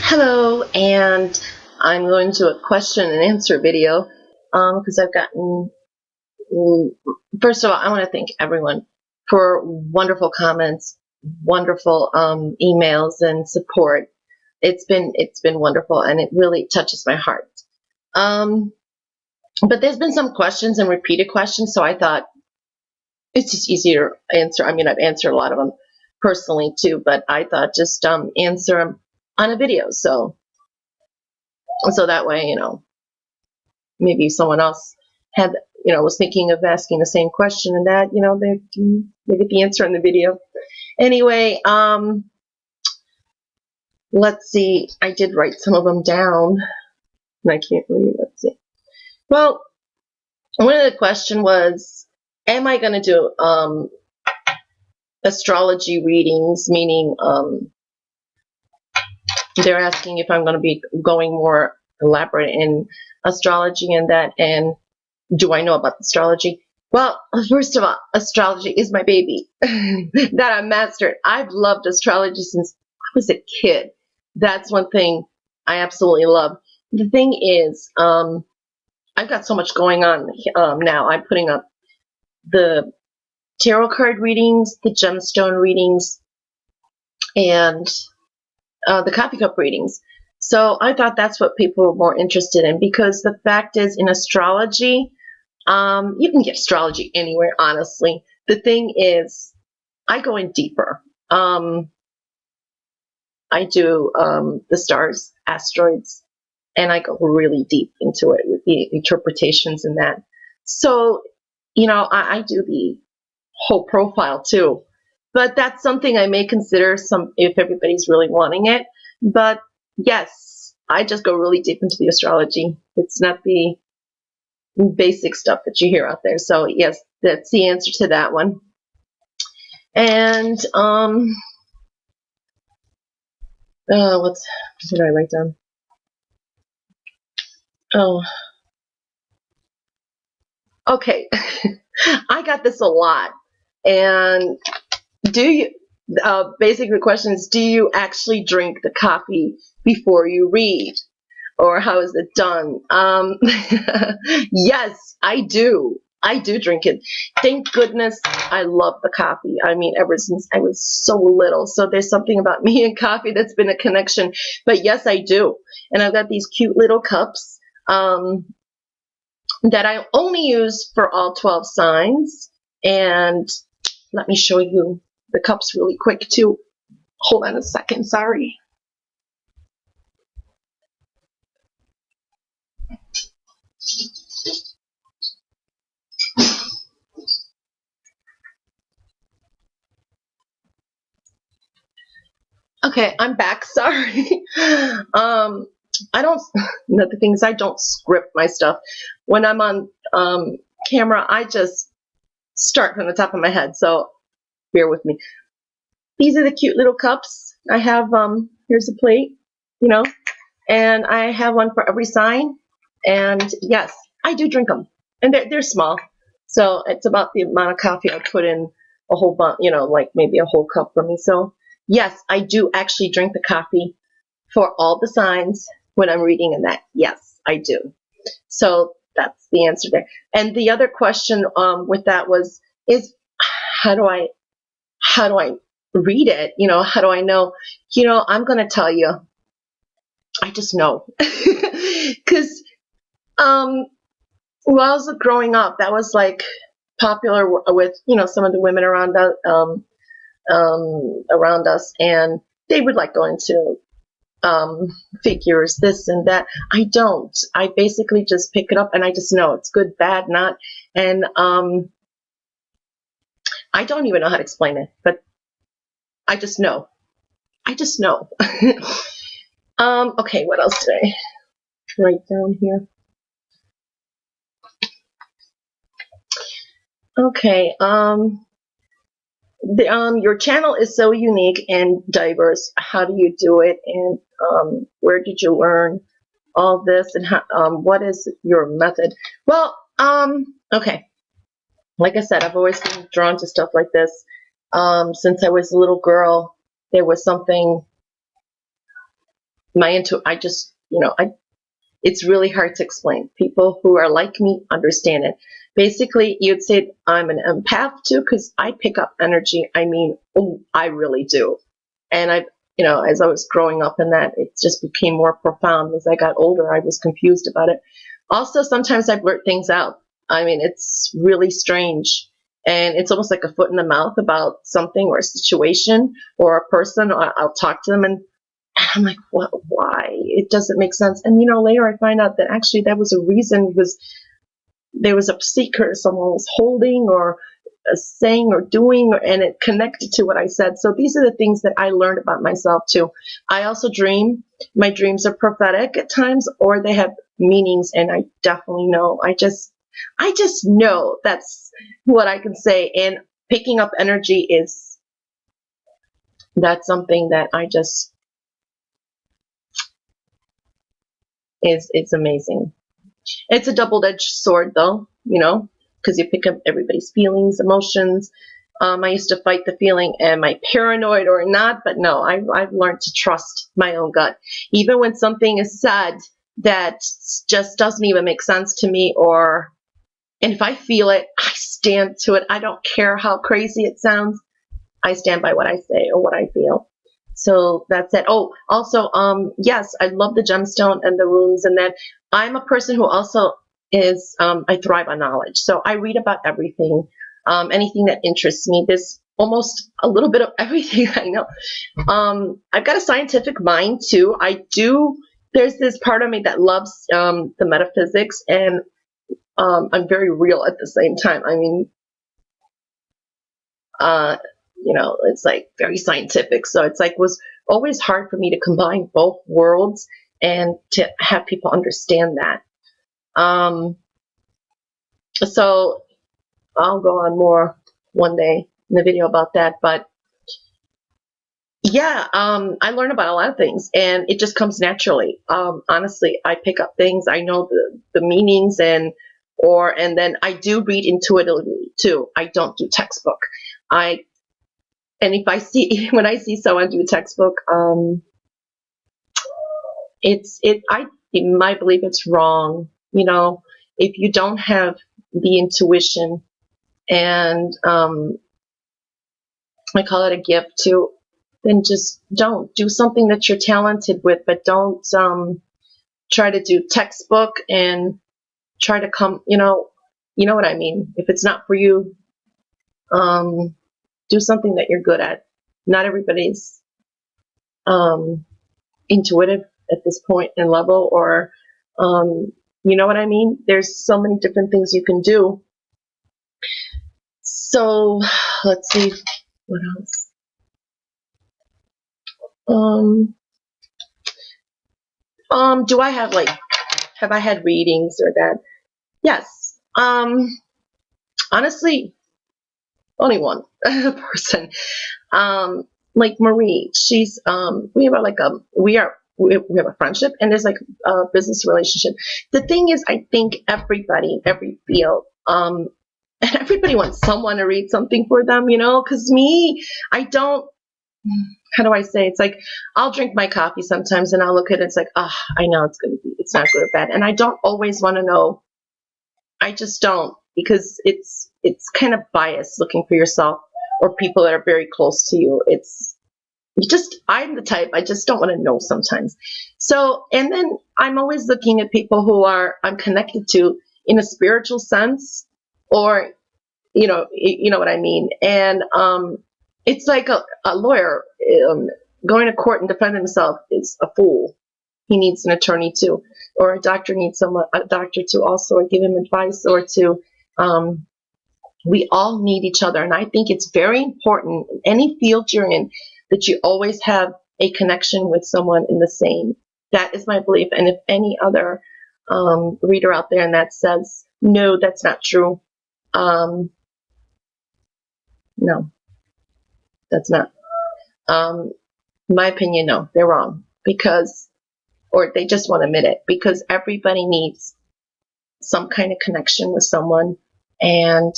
Hello, and I'm going to a question and answer video because I've gotten. First of all, I want to thank everyone for wonderful comments, wonderful emails, and support. It's been wonderful, and it really touches my heart. Um, but there's been some questions and repeated questions, so I thought it's just easier to answer. I mean, I've answered a lot of them personally too, but I thought just answer them on a video, so that way, maybe someone else had, was thinking of asking the same question, and that, they get the answer in the video. Anyway, let's see. I did write some of them down, and I can't read. Let's see. Well, one of the question was, am I going to do astrology readings? Meaning, they're asking if I'm going to be going more elaborate in astrology and that, and do I know about astrology? Well, first of all, astrology is my baby that I mastered. I've loved astrology since I was a kid. That's one thing I absolutely love. The thing is, I've got so much going on now. I'm putting up the tarot card readings, the gemstone readings, and the coffee cup readings. So I thought that's what people were more interested in, because the fact is, in astrology, you can get astrology anywhere, honestly. The thing is, I go in deeper. I do the stars, asteroids, and I go really deep into it with the interpretations and that. So, I do the whole profile too. But that's something I may consider some if everybody's really wanting it. But yes, I just go really deep into the astrology. It's not the basic stuff that you hear out there. So yes, that's the answer to that one. And what did I write down? Oh, okay. I got this a lot. And do you? Basically, the question is: do you actually drink the coffee before you read, or how is it done? Yes, I do. I do drink it. Thank goodness I love the coffee. I mean, ever since I was so little. So there's something about me and coffee that's been a connection. But yes, I do. And I've got these cute little cups that I only use for all 12 signs. And let me show you the cups really quick too. Hold on a second. Sorry. Okay, I'm back. Sorry. I don't. The thing is, I don't script my stuff. When I'm on camera, I just start from the top of my head. So bear with me. These are the cute little cups. I have. Here's a plate, and I have one for every sign. And yes, I do drink them, and they're small. So it's about the amount of coffee I put in a whole bunch, like maybe a whole cup for me. So yes, I do actually drink the coffee for all the signs when I'm reading in that. Yes, I do. So that's the answer there. And the other question with that is how do I read it? How do I know? I'm going to tell you. I just know because when I was growing up, that was like popular with some of the women around us, and they would like go into figures, this and that. I don't. I basically just pick it up and I just know it's good, bad, not. And I don't even know how to explain it, but I just know. I just know. Okay, what else did I write down here? Okay, your channel is so unique and diverse. How do you do it, and where did you learn all this, and how, what is your method? Well, okay. Like I said, I've always been drawn to stuff like this. Since I was a little girl, there was something I just, it's really hard to explain. People who are like me understand it. Basically, you'd say I'm an empath too, because I pick up energy. I mean, oh, I really do. And as I was growing up in that, it just became more profound. As I got older, I was confused about it. Also, sometimes I blurt things out. I mean, it's really strange. And it's almost like a foot in the mouth about something or a situation or a person. I'll talk to them and I'm like, what? Why? It doesn't make sense. And later I find out that actually that was a reason, because there was a secret someone was holding or saying or doing, and it connected to what I said. So these are the things that I learned about myself too. I also dream. My dreams are prophetic at times, or they have meanings, and I definitely know. I just know. That's what I can say. And picking up energy that's something that I just it's amazing. It's a double-edged sword, though, because you pick up everybody's feelings, emotions. I used to fight the feeling, am I paranoid or not? But no, I've learned to trust my own gut. Even when something is said that just doesn't even make sense to me, and if I feel it, I stand to it. I don't care how crazy it sounds. I stand by what I say or what I feel. So that's it. Oh, also, yes, I love the gemstone and the runes, and that I'm a person who also is, I thrive on knowledge. So I read about everything, anything that interests me. There's almost a little bit of everything I know. I've got a scientific mind too. There's this part of me that loves the metaphysics, and I'm very real at the same time. I mean, it's like very scientific. So it's like was always hard for me to combine both worlds and to have people understand that. So I'll go on more one day in the video about that. But yeah, I learn about a lot of things, and it just comes naturally. Honestly, I pick up things. I know the meanings, and then I do read intuitively too. I don't do textbook. And if I see when I see someone do a textbook, I in my belief it's wrong. If you don't have the intuition, and I call it a gift too, then just don't do something that you're talented with, but don't try to do textbook and try to come. You know what I mean. If it's not for you, do something that you're good at. Not everybody's intuitive at this point and level, or you know what I mean. There's so many different things you can do. So let's see what else. Do I have have I had readings or that? Yes. Honestly, only one person. Like Marie, she's we have a friendship, and there's like a business relationship. The thing is, I think every field, and everybody wants someone to read something for them, because I don't, how do I say, it's like, I'll drink my coffee sometimes and I'll look at it, it's like, I know it's not good or bad. And I don't always want to know. I just don't, because it's kind of biased looking for yourself or people that are very close to you. I'm the type, I just don't want to know sometimes. So, and then I'm always looking at people who I'm connected to in a spiritual sense, or, you know what I mean. And it's like a lawyer going to court and defend himself is a fool. He needs an attorney too, or a doctor needs a doctor to also give him advice, or to, we all need each other. And I think it's very important in any field you're in that you always have a connection with someone in the same. That is my belief. And if any other reader out there and that says, no, that's not true. No, that's not. My opinion, no, they're wrong, or they just won't admit it, because everybody needs some kind of connection with someone. And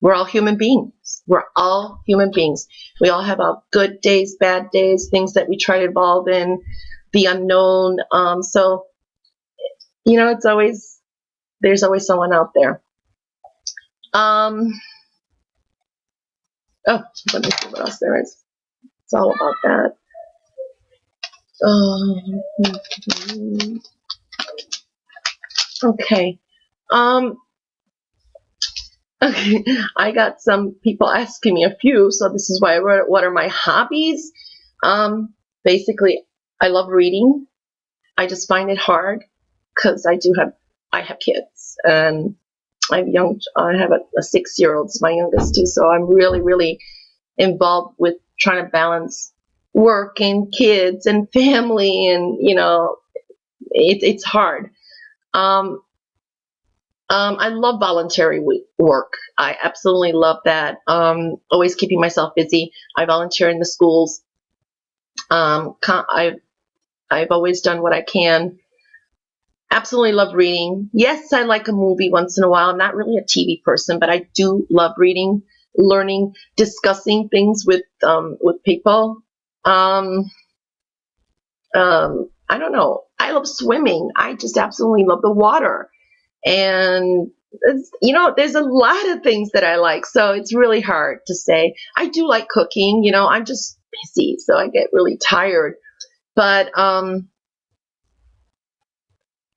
we're all human beings. We're all human beings. We all have our good days, bad days, things that we try to evolve in. the unknown. So, it's there's always someone out there. Oh, let me see what else there is. It's all about that. Okay. Okay. I got some people asking me a few, so this is why I wrote, what are my hobbies? Basically, I love reading. I just find it hard because I have kids, and I have a 6-year-old, it's my youngest too, so I'm really, really involved with trying to balance work and kids and family, and it's hard. I love voluntary work. I absolutely love that. Always keeping myself busy. I volunteer in the schools. I've always done what I can. Absolutely love reading. Yes, I like a movie once in a while. I'm not really a TV person, but I do love reading, learning, discussing things with people. I don't know. I love swimming. I just absolutely love the water. And there's a lot of things that I like, so it's really hard to say. I do like cooking. I'm just busy, so I get really tired. But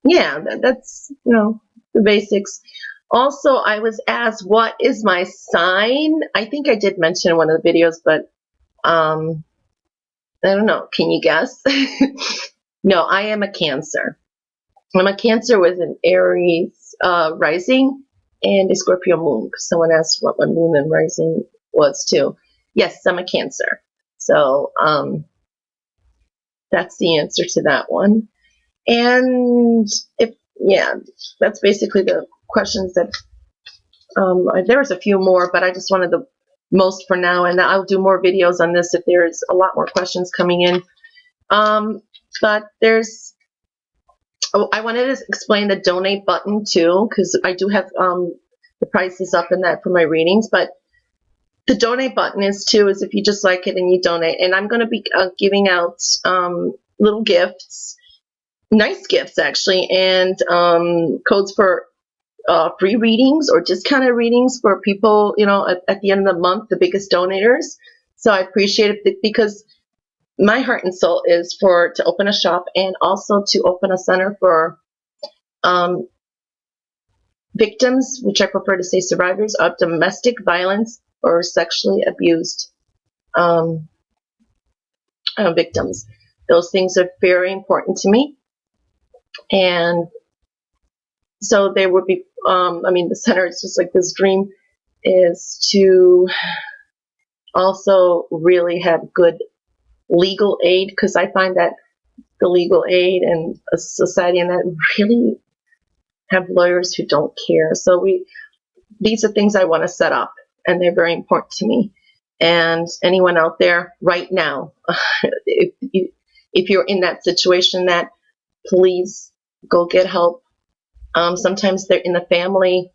yeah, that's the basics. Also, I was asked, what is my sign? I think I did mention in one of the videos, but I don't know. Can you guess? No, I am a Cancer. I'm a Cancer with an Aries rising and a Scorpio moon. Someone asked what my moon and rising was too. Yes, I'm a Cancer. So that's the answer to that one. And that's basically the questions that there was a few more, but I just wanted the most for now, and I'll do more videos on this if there's a lot more questions coming in. But I wanted to explain the donate button too, because I do have the prices up in that for my readings. But the donate button is if you just like it and you donate. And I'm going to be giving out little gifts, nice gifts actually, and codes for free readings or discounted readings for people, at the end of the month, the biggest donators. So I appreciate it because my heart and soul is to open a shop and also to open a center for victims, which I prefer to say survivors of domestic violence or sexually abused victims. Those things are very important to me. And so there would be, the center is just like this dream is to also really have good legal aid, because I find that the legal aid and a society and that really have lawyers who don't care. So these are things I want to set up, and they're very important to me. And anyone out there right now, if you're in that situation, that please go get help. Sometimes they're in the family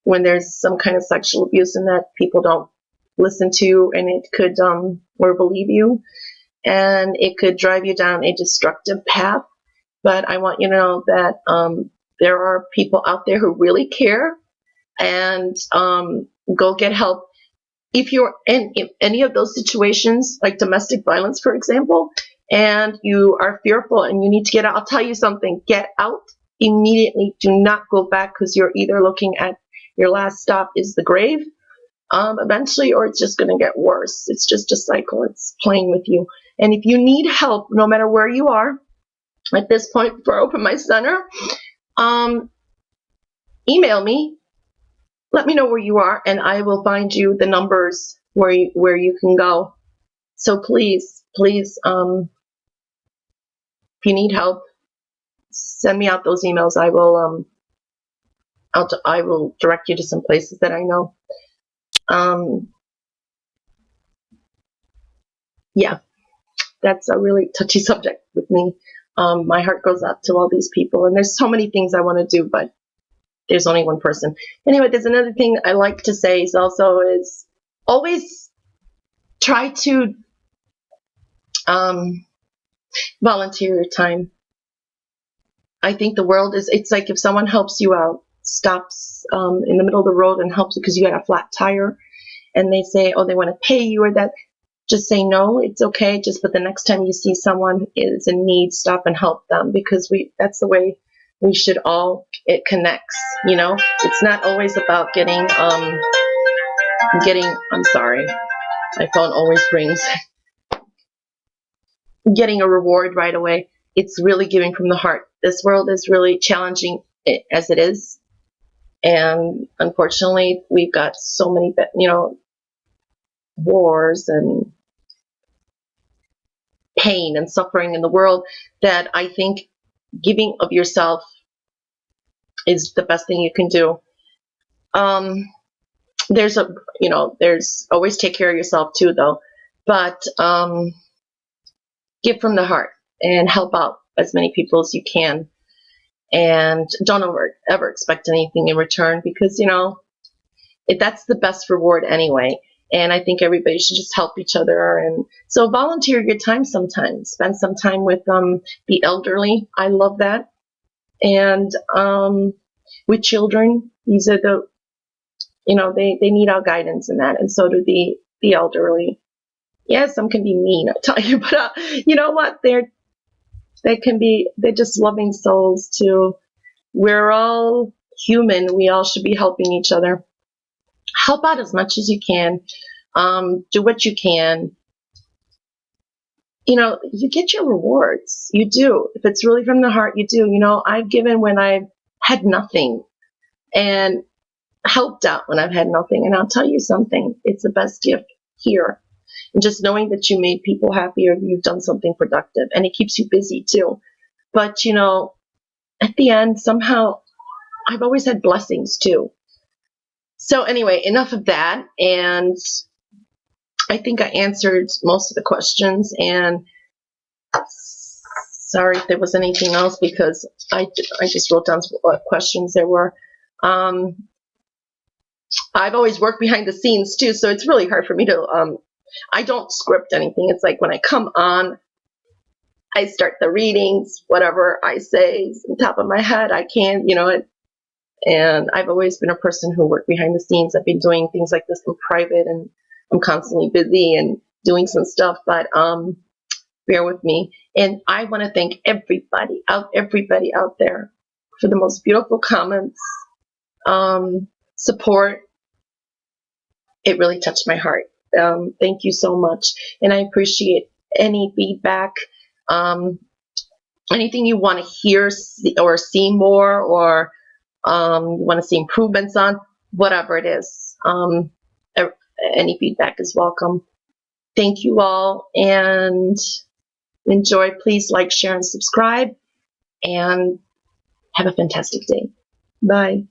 when there's some kind of sexual abuse and that people don't listen to, and it could or believe you, and it could drive you down a destructive path. But I want you to know that there are people out there who really care, and go get help. If you're in any of those situations, like domestic violence, for example, and you are fearful and you need to get out, I'll tell you something, get out immediately. Do not go back, because you're either looking at your last stop is the grave eventually, or it's just going to get worse. It's just a cycle. It's playing with you. And if you need help, no matter where you are, at this point, before I open my center, email me. Let me know where you are, and I will find you the numbers where you can go. So please, if you need help, send me out those emails. I will direct you to some places that I know. Yeah, that's a really touchy subject with me. My heart goes out to all these people, and there's so many things I want to do, but there's only one person. Anyway, there's another thing I like to say is always try to Volunteer your time. I think the world is, it's like if someone helps you out, stops in the middle of the road and helps you because you got a flat tire, and they say, oh, they want to pay you or that, just say no, it's okay. Just, but the next time you see someone is in need, stop and help them, because that's the way we should all, it connects, you know. It's not always about I'm sorry, my phone always rings, getting a reward right away. It's really giving from the heart. This world is really challenging as it is. And unfortunately, we've got so many, wars and pain and suffering in the world that I think giving of yourself is the best thing you can do. There's always take care of yourself too, though. But give from the heart and help out as many people as you can. And don't ever expect anything in return, because, that's the best reward anyway. And I think everybody should just help each other. And so volunteer your time sometimes. Spend some time with the elderly. I love that. And with children, these are they need our guidance in that. And so do the elderly. Yeah, some can be mean, I tell you, but you know what? They're just loving souls too. We're all human. We all should be helping each other. Help out as much as you can. Do what you can. You get your rewards. You do. If it's really from the heart, you do. I've given when I've had nothing, and helped out when I've had nothing. And I'll tell you something, it's the best gift here. And just knowing that you made people happy, or you've done something productive, and it keeps you busy too. But, at the end, somehow, I've always had blessings too. So anyway, enough of that. And I think I answered most of the questions. And sorry if there was anything else, because I just wrote down what questions there were. I've always worked behind the scenes too, so it's really hard for me to, I don't script anything. It's like when I come on, I start the readings, whatever I say is on top of my head, I can't, and I've always been a person who worked behind the scenes. I've been doing things like this in private, and I'm constantly busy and doing some stuff, but bear with me. And I want to thank everybody out there for the most beautiful comments, support. It really touched my heart. Thank you so much. And I appreciate any feedback, anything you want to hear or see more, or you want to see improvements on, whatever it is. Any feedback is welcome. Thank you all, and enjoy. Please like, share, and subscribe, and have a fantastic day. Bye.